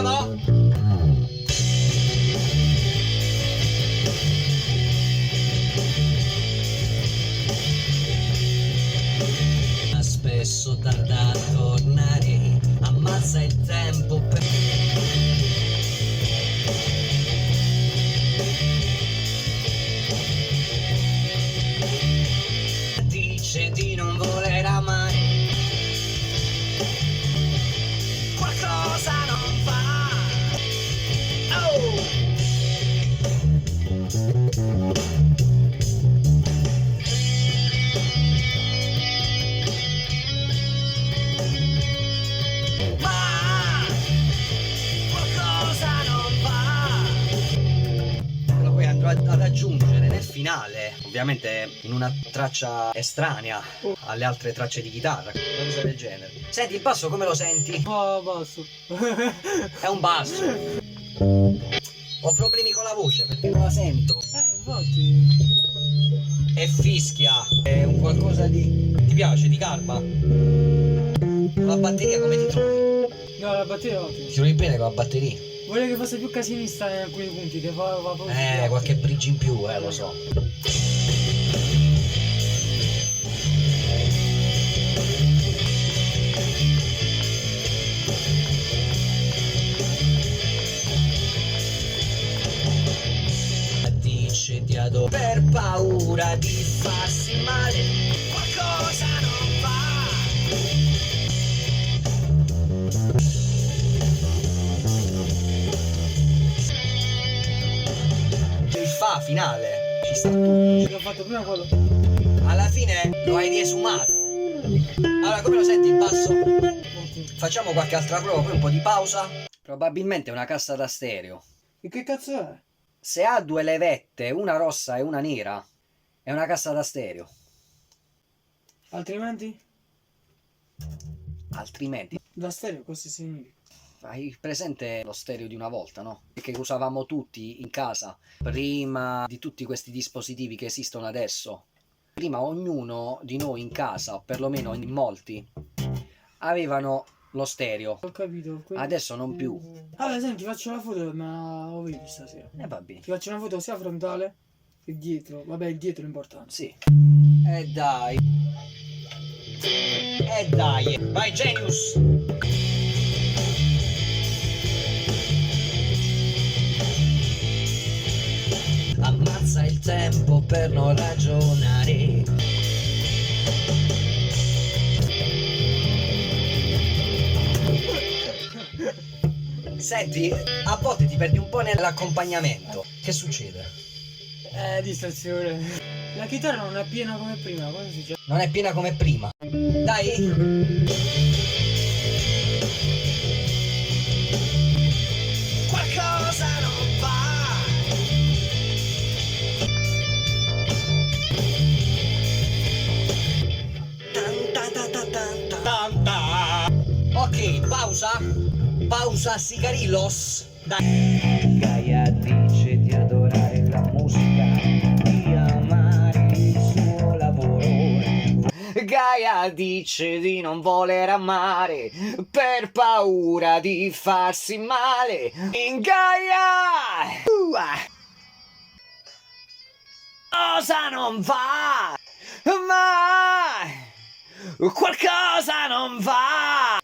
Andiamo! Spesso tarda a tornare, ammazza il tempo per... Dice di non voler amare, qualcosa non va. Oh! Ma qualcosa non va. Lo poi andrò ad aggiungere nel finale, ovviamente in una traccia estranea alle altre tracce di chitarra, una cosa del genere. Senti, il basso come lo senti? Oh, basso. È un basso. Ho problemi con la voce perché non la sento. Infatti. E fischia. È un qualcosa di... Ti piace? Di garba? La batteria come ti trovi? No, la batteria è ottima. Ti trovi bene con la batteria? Vorrei che fosse più casinista in alcuni punti, che fa proprio... Qualche bridge in più, lo so. Dice ti adoro per paura di farsi male, qualcosa non va. Il fa finale ci sta tutto. L'ho fatto prima quello. Alla fine lo hai riesumato. Allora come lo senti il basso? Ottimo. Facciamo qualche altra prova, poi un po' di pausa. Probabilmente è una cassa da stereo. E che cazzo è? Se ha due levette, una rossa e una nera, è una cassa da stereo. Altrimenti? Altrimenti, Da stereo cosa significa? hai presente lo stereo di una volta, no? Che usavamo tutti in casa, prima di tutti questi dispositivi che esistono adesso. Prima ognuno di noi in casa, o perlomeno in molti, avevano lo stereo. Ho capito. Adesso non più. Allora, senti, faccio la foto, ma lo vedi stasera. Vabbè. Ti faccio una foto sia frontale che dietro. Vabbè, il dietro è importante. Sì. Dai. Dai. Vai Genius. Ammazza il tempo per non ragionare. Senti, a volte ti perdi un po' nell'accompagnamento. Che succede? Distrazione. La chitarra non è piena come prima, cosa succede? Non è piena come prima. Dai! Qualcosa non va! Ok, pausa. Pausa, Sicarillos. Dai. Gaia dice di adorare la musica, di amare il suo lavoro. Gaia dice di non voler amare per paura di farsi male. In Gaia! Cosa non va? Ma qualcosa non va!